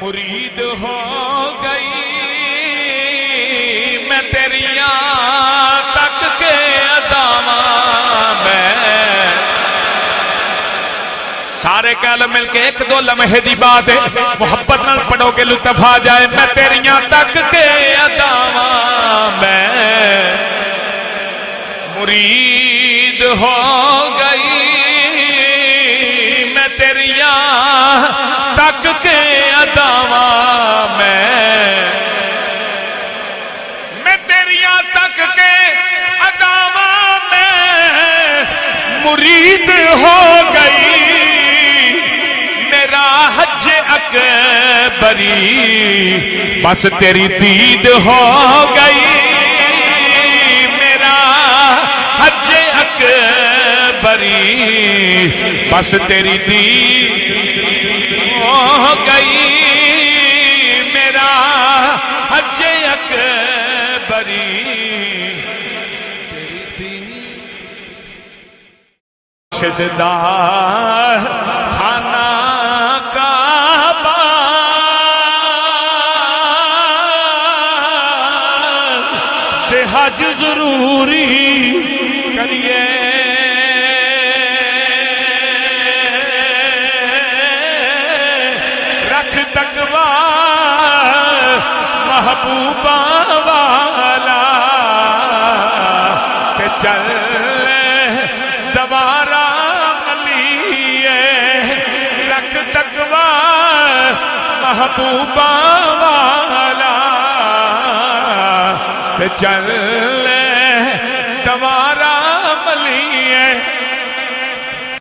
مرید ہو گئی میں تیریاں تک کے اداواں میں سارے کہل مل کے ایک دو لمحے دی بات ہے محبت نال پڑھو کے لطف آ جائے میں تیریاں تک کے اداواں میں مرید ہو گئی میں تیریاں تک کے اداواں میں تیریاں تک کے اداواں میں مرید ہو گئی میرا حج اکبری بس تیری دید ہو گئی میرا حج اکبری بس تیری دید ہو گئی میرا حج اکبری شددار خانہ کعبہ تے حج ضروری کریے رکھ تقوی محبوبہ والا تے چل دوبارہ ملیے رکھ تقوی محبوبہ والا تے چل دوبارہ